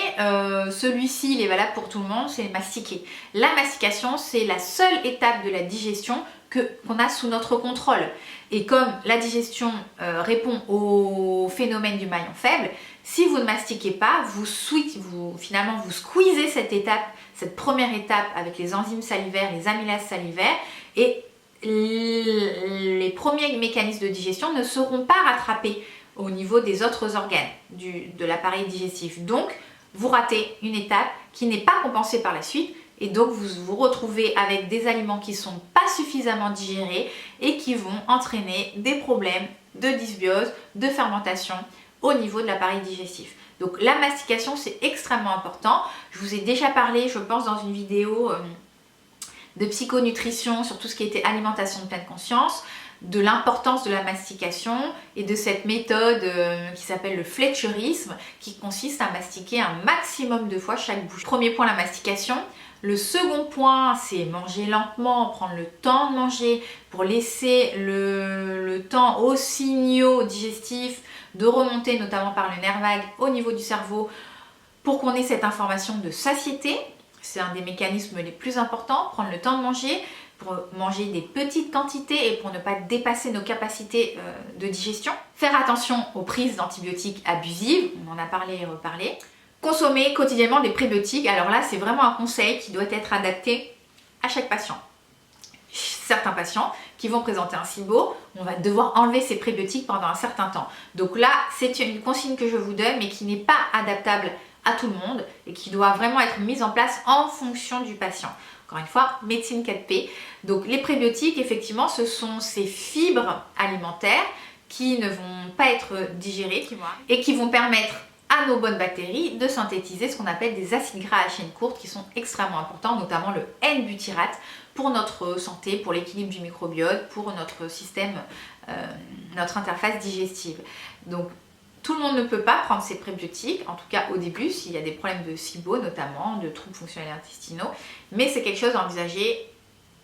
celui-ci il est valable pour tout le monde, c'est mastiquer. La mastication, c'est la seule étape de la digestion qu'on a sous notre contrôle. Et comme la digestion répond au phénomène du maillon faible, si vous ne mastiquez pas, vous squeezez cette étape, cette première étape avec les enzymes salivaires, les amylases salivaires, et les premiers mécanismes de digestion ne seront pas rattrapés au niveau des autres organes de l'appareil digestif. Donc, vous ratez une étape qui n'est pas compensée par la suite, et donc vous vous retrouvez avec des aliments qui ne sont pas suffisamment digérés et qui vont entraîner des problèmes de dysbiose, de fermentation au niveau de l'appareil digestif. Donc la mastication, c'est extrêmement important. Je vous ai déjà parlé, je pense, dans une vidéo de psychonutrition sur tout ce qui était alimentation de pleine conscience. de l'importance de la mastication et de cette méthode qui s'appelle le fletcherisme, qui consiste à mastiquer un maximum de fois chaque bouchée. Premier point, la mastication. Le second point, c'est manger lentement, prendre le temps de manger pour laisser le temps aux signaux digestifs de remonter, notamment par le nerf vague au niveau du cerveau, pour qu'on ait cette information de satiété. C'est un des mécanismes les plus importants, prendre le temps de manger, pour manger des petites quantités et pour ne pas dépasser nos capacités de digestion. Faire attention aux prises d'antibiotiques abusives, on en a parlé et reparlé. Consommer quotidiennement des prébiotiques, alors là c'est vraiment un conseil qui doit être adapté à chaque patient. Certains patients qui vont présenter un SIBO, on va devoir enlever ces prébiotiques pendant un certain temps. Donc là c'est une consigne que je vous donne mais qui n'est pas adaptable à tout le monde et qui doit vraiment être mise en place en fonction du patient. Encore une fois, médecine 4P. Donc les prébiotiques, effectivement, ce sont ces fibres alimentaires qui ne vont pas être digérées et qui vont permettre à nos bonnes bactéries de synthétiser ce qu'on appelle des acides gras à chaîne courte qui sont extrêmement importants, notamment le N-butyrate pour notre santé, pour l'équilibre du microbiote, pour notre système, notre interface digestive. Donc tout le monde ne peut pas prendre ces prébiotiques, en tout cas au début, s'il y a des problèmes de SIBO notamment, de troubles fonctionnels intestinaux, mais c'est quelque chose à envisager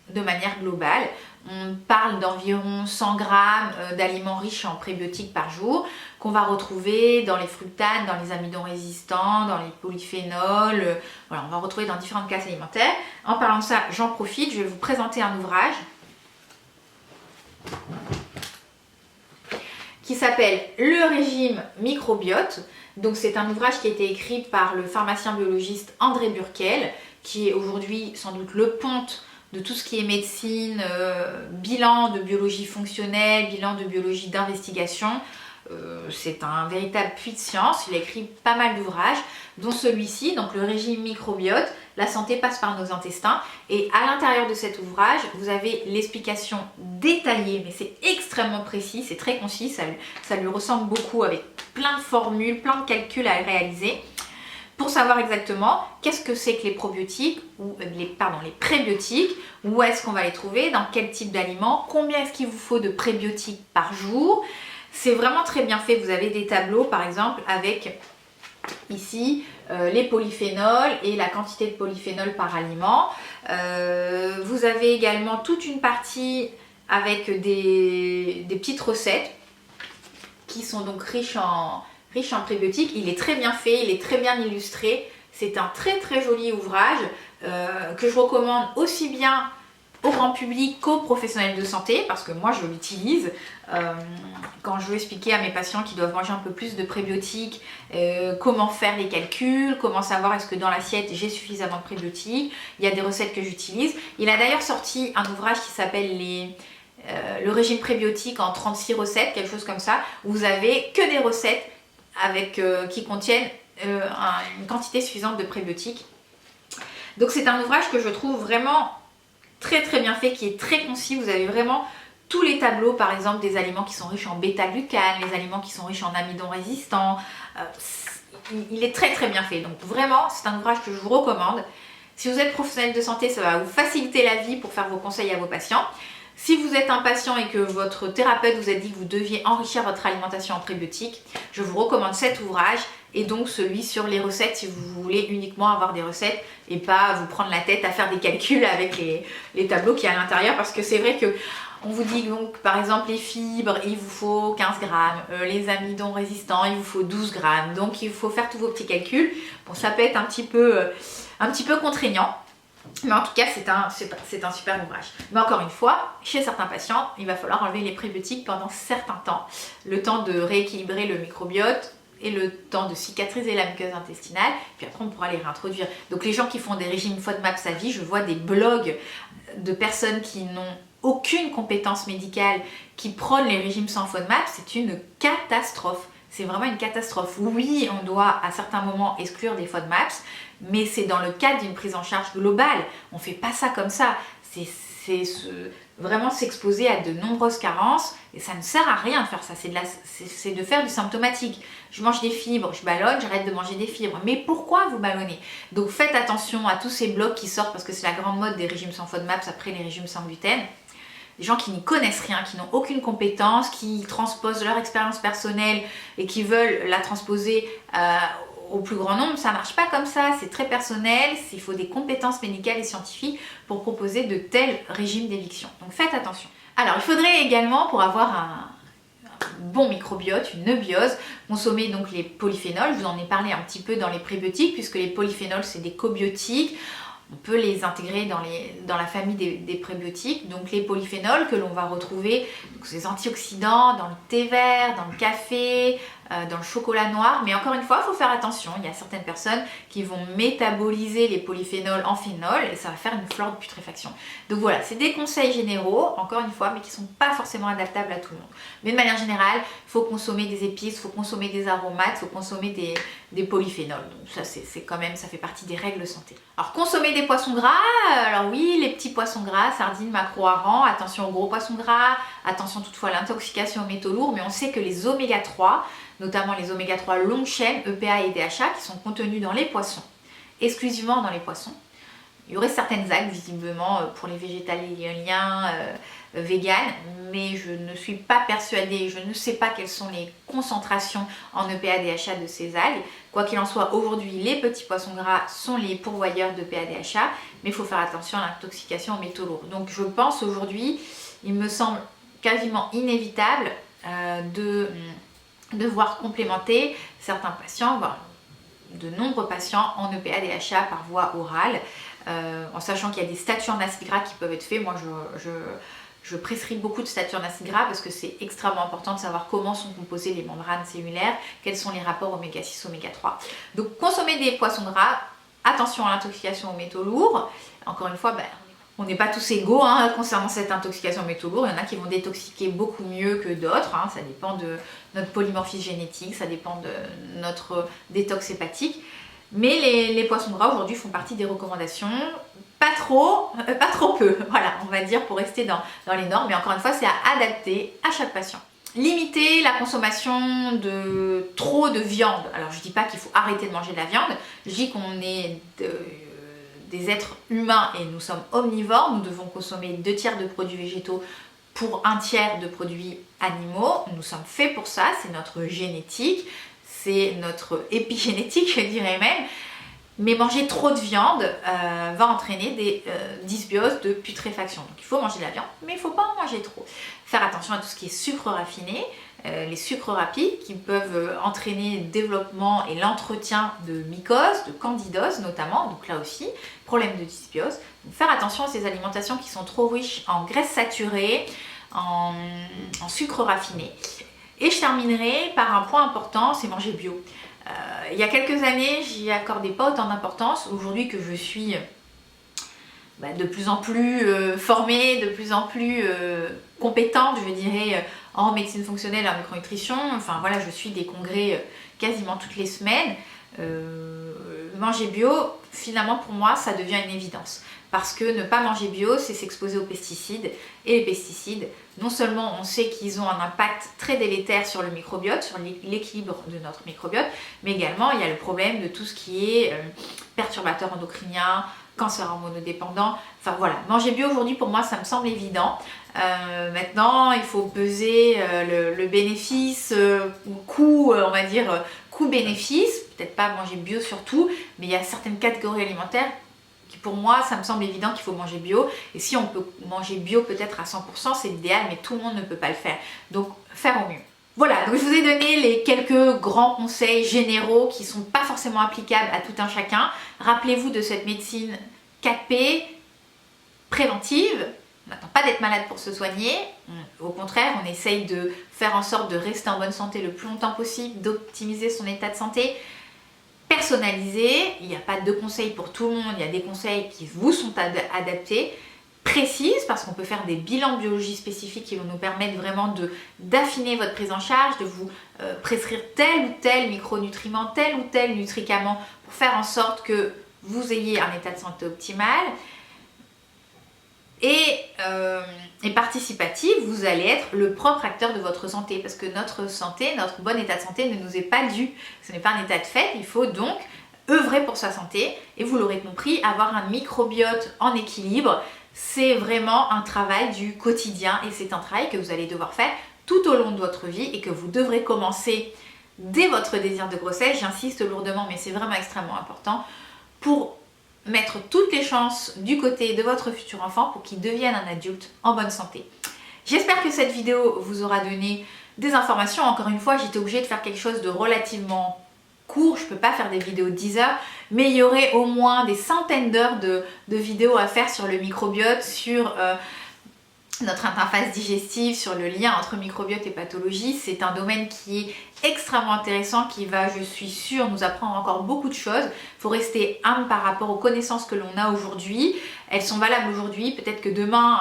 de manière globale. On parle d'environ 100 grammes d'aliments riches en prébiotiques par jour, qu'on va retrouver dans les fructanes, dans les amidons résistants, dans les polyphénols, voilà, on va retrouver dans différentes classes alimentaires. En parlant de ça, j'en profite, je vais vous présenter un ouvrage qui s'appelle Le régime microbiote. Donc c'est un ouvrage qui a été écrit par le pharmacien biologiste André Burkel, qui est aujourd'hui sans doute le ponte de tout ce qui est médecine, bilan de biologie fonctionnelle, bilan de biologie d'investigation. C'est un véritable puits de science, il a écrit pas mal d'ouvrages, dont celui-ci, donc le régime microbiote, la santé passe par nos intestins. Et à l'intérieur de cet ouvrage, vous avez l'explication détaillée, mais c'est extrêmement précis, c'est très concis, ça lui ressemble beaucoup avec plein de formules, plein de calculs à réaliser, pour savoir exactement qu'est-ce que c'est que les probiotiques, ou les prébiotiques, où est-ce qu'on va les trouver, dans quel type d'aliments, combien est-ce qu'il vous faut de prébiotiques par jour. C'est vraiment très bien fait, vous avez des tableaux par exemple avec ici les polyphénols et la quantité de polyphénols par aliment. Vous avez également toute une partie avec des petites recettes qui sont donc riches en prébiotiques. Il est très bien fait, il est très bien illustré. C'est un très très joli ouvrage que je recommande aussi bien au grand public qu'aux professionnels de santé, parce que moi je l'utilise quand je veux expliquer à mes patients qui doivent manger un peu plus de prébiotiques, comment faire les calculs, comment savoir est-ce que dans l'assiette j'ai suffisamment de prébiotiques. Il y a des recettes que j'utilise. Il a d'ailleurs sorti un ouvrage qui s'appelle le régime prébiotique en 36 recettes, quelque chose comme ça, où vous avez que des recettes qui contiennent une quantité suffisante de prébiotiques. Donc c'est un ouvrage que je trouve vraiment très très bien fait, qui est très concis. Vous avez vraiment tous les tableaux, par exemple des aliments qui sont riches en bêta-glucane, les aliments qui sont riches en amidons résistants. Il est très très bien fait, donc vraiment c'est un ouvrage que je vous recommande. Si vous êtes professionnel de santé, ça va vous faciliter la vie pour faire vos conseils à vos patients. Si vous êtes un patient et que votre thérapeute vous a dit que vous deviez enrichir votre alimentation en prébiotiques, je vous recommande cet ouvrage et donc celui sur les recettes si vous voulez uniquement avoir des recettes et pas vous prendre la tête à faire des calculs avec les tableaux qu'il y a à l'intérieur, parce que c'est vrai que on vous dit donc par exemple les fibres, il vous faut 15 grammes, les amidons résistants, il vous faut 12 grammes, donc il faut faire tous vos petits calculs. Bon, ça peut être un petit peu contraignant. Mais en tout cas, c'est un super ouvrage. Mais encore une fois, chez certains patients, il va falloir enlever les prébiotiques pendant certains temps. Le temps de rééquilibrer le microbiote et le temps de cicatriser la muqueuse intestinale. Puis après, on pourra les réintroduire. Donc les gens qui font des régimes FODMAPs à vie, je vois des blogs de personnes qui n'ont aucune compétence médicale, qui prônent les régimes sans FODMAP. C'est une catastrophe. C'est vraiment une catastrophe. Oui, on doit à certains moments exclure des FODMAPs, mais c'est dans le cadre d'une prise en charge globale. On ne fait pas ça comme ça. C'est vraiment s'exposer à de nombreuses carences et ça ne sert à rien de faire ça. C'est de faire du symptomatique. Je mange des fibres, je ballonne, j'arrête de manger des fibres. Mais pourquoi vous ballonnez? Donc faites attention à tous ces blogs qui sortent parce que c'est la grande mode des régimes sans FODMAPs après les régimes sans gluten. des gens qui n'y connaissent rien, qui n'ont aucune compétence, qui transposent leur expérience personnelle et qui veulent la transposer au plus grand nombre. Ça marche pas comme ça, c'est très personnel, il faut des compétences médicales et scientifiques pour proposer de tels régimes d'éviction. Donc faites attention. Alors il faudrait également, pour avoir un bon microbiote, une eubiose, consommer donc les polyphénols. Je vous en ai parlé un petit peu dans les prébiotiques, puisque les polyphénols c'est des cobiotiques. On peut les intégrer dans la famille des prébiotiques. Donc les polyphénols que l'on va retrouver, donc ces antioxydants dans le thé vert, dans le café, dans le chocolat noir. Mais encore une fois, il faut faire attention. Il y a certaines personnes qui vont métaboliser les polyphénols en phénol et ça va faire une flore de putréfaction. Donc voilà, c'est des conseils généraux, encore une fois, mais qui ne sont pas forcément adaptables à tout le monde. Mais de manière générale, il faut consommer des épices, il faut consommer des aromates, il faut consommer des polyphénols. Donc ça, c'est quand même, ça fait partie des règles santé. Alors consommer des poissons gras, alors oui, les petits poissons gras, sardines, maquereaux, harengs, attention aux gros poissons gras, attention toutefois à l'intoxication aux métaux lourds, mais on sait que les oméga 3, notamment les oméga 3 longue chaîne, EPA et DHA, qui sont contenus dans les poissons, exclusivement dans les poissons. Il y aurait certaines algues visiblement pour les végétaliens véganes, mais je ne suis pas persuadée, je ne sais pas quelles sont les concentrations en EPA DHA de ces algues. Quoi qu'il en soit, aujourd'hui, les petits poissons gras sont les pourvoyeurs d'EPA DHA, mais il faut faire attention à l'intoxication aux métaux lourds. Donc je pense aujourd'hui, il me semble quasiment inévitable de devoir complémenter certains patients, voire de nombreux patients en EPA DHA par voie orale, en sachant qu'il y a des statuts en acides gras qui peuvent être faits. Moi je prescris beaucoup de statuts en acides gras parce que c'est extrêmement important de savoir comment sont composées les membranes cellulaires, quels sont les rapports oméga 6, oméga 3. Donc consommer des poissons gras, attention à l'intoxication aux métaux lourds. Encore une fois, on n'est pas tous égaux concernant cette intoxication aux métaux lourds. Il y en a qui vont détoxiquer beaucoup mieux que d'autres. Ça dépend de notre polymorphisme génétique, ça dépend de notre détox hépatique. Mais les poissons gras aujourd'hui font partie des recommandations. Pas trop peu, voilà, on va dire, pour rester dans les normes. Mais encore une fois, c'est à adapter à chaque patient. Limiter la consommation de trop de viande. Alors je dis pas qu'il faut arrêter de manger de la viande, je dis qu'on est des êtres humains et nous sommes omnivores, nous devons consommer 2/3 de produits végétaux pour 1/3 de produits animaux. Nous sommes faits pour ça, c'est notre génétique, c'est notre épigénétique, je dirais même. Mais manger trop de viande va entraîner des dysbioses de putréfaction. Donc il faut manger de la viande, mais il ne faut pas en manger trop. Faire attention à tout ce qui est sucre raffiné, les sucres rapides qui peuvent entraîner le développement et l'entretien de mycoses, de candidose notamment. Donc là aussi, problème de dysbiose. Donc faire attention à ces alimentations qui sont trop riches en graisses saturées, en sucre raffiné. Et je terminerai par un point important, c'est manger bio. Il y a quelques années, j'y accordais pas autant d'importance. Aujourd'hui que je suis de plus en plus formée, de plus en plus compétente, je dirais, en médecine fonctionnelle, en micronutrition. Enfin voilà, je suis des congrès quasiment toutes les semaines. Manger bio, finalement pour moi, ça devient une évidence. Parce que ne pas manger bio, c'est s'exposer aux pesticides. Et les pesticides, non seulement on sait qu'ils ont un impact très délétère sur le microbiote, sur l'équilibre de notre microbiote, mais également il y a le problème de tout ce qui est perturbateur endocrinien, cancer hormonodépendant. Enfin voilà, manger bio aujourd'hui pour moi ça me semble évident. Maintenant il faut peser le bénéfice, coût, on va dire coût-bénéfice, peut-être pas manger bio surtout, mais il y a certaines catégories alimentaires qui pour moi ça me semble évident qu'il faut manger bio, et si on peut manger bio peut-être à 100% c'est l'idéal, mais tout le monde ne peut pas le faire, donc faire au mieux. Voilà, donc je vous ai donné les quelques grands conseils généraux qui ne sont pas forcément applicables à tout un chacun. Rappelez-vous de cette médecine 4P préventive. On n'attend pas d'être malade pour se soigner. Au contraire, on essaye de faire en sorte de rester en bonne santé le plus longtemps possible, d'optimiser son état de santé. Personnalisé, il n'y a pas de conseils pour tout le monde, il y a des conseils qui vous sont adaptés. Précise, parce qu'on peut faire des bilans de biologie spécifiques qui vont nous permettre vraiment d'affiner votre prise en charge, de vous prescrire tel ou tel micronutriment, tel ou tel nutricament pour faire en sorte que vous ayez un état de santé optimal. Et participatif, vous allez être le propre acteur de votre santé, parce que notre santé, notre bon état de santé ne nous est pas dû. Ce n'est pas un état de fait, il faut donc œuvrer pour sa santé, et vous l'aurez compris, avoir un microbiote en équilibre, c'est vraiment un travail du quotidien et c'est un travail que vous allez devoir faire tout au long de votre vie et que vous devrez commencer dès votre désir de grossesse. J'insiste lourdement, mais c'est vraiment extrêmement important pour mettre toutes les chances du côté de votre futur enfant pour qu'il devienne un adulte en bonne santé. J'espère que cette vidéo vous aura donné des informations. Encore une fois, j'étais obligée de faire quelque chose de relativement court. Je ne peux pas faire des vidéos de 10 heures, mais il y aurait au moins des centaines d'heures de vidéos à faire sur le microbiote, sur notre interface digestive, sur le lien entre microbiote et pathologie. C'est un domaine qui est extrêmement intéressant, qui va, je suis sûre, nous apprendre encore beaucoup de choses. Il faut rester humble par rapport aux connaissances que l'on a aujourd'hui. Elles sont valables aujourd'hui, peut-être que demain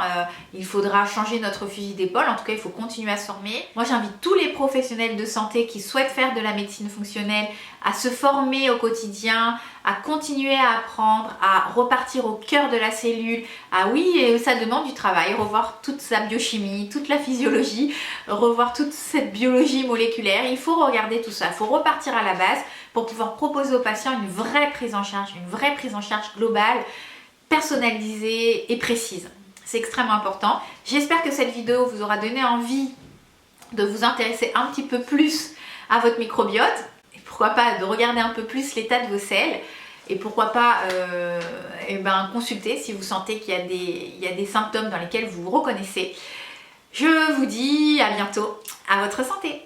il faudra changer notre fusil d'épaule. En tout cas, il faut continuer à se former. Moi, j'invite tous les professionnels de santé qui souhaitent faire de la médecine fonctionnelle à se former au quotidien, à continuer à apprendre, à repartir au cœur de la cellule. Ah oui, ça demande du travail, revoir toute sa biochimie, toute la physiologie, revoir toute cette biologie moléculaire. Il faut regarder tout ça, il faut repartir à la base pour pouvoir proposer aux patients une vraie prise en charge globale, personnalisée et précise. C'est extrêmement important. J'espère que cette vidéo vous aura donné envie de vous intéresser un petit peu plus à votre microbiote. Et pourquoi pas de regarder un peu plus l'état de vos selles. Et pourquoi pas consulter si vous sentez qu'il y a des symptômes dans lesquels vous vous reconnaissez. Je vous dis à bientôt. À votre santé.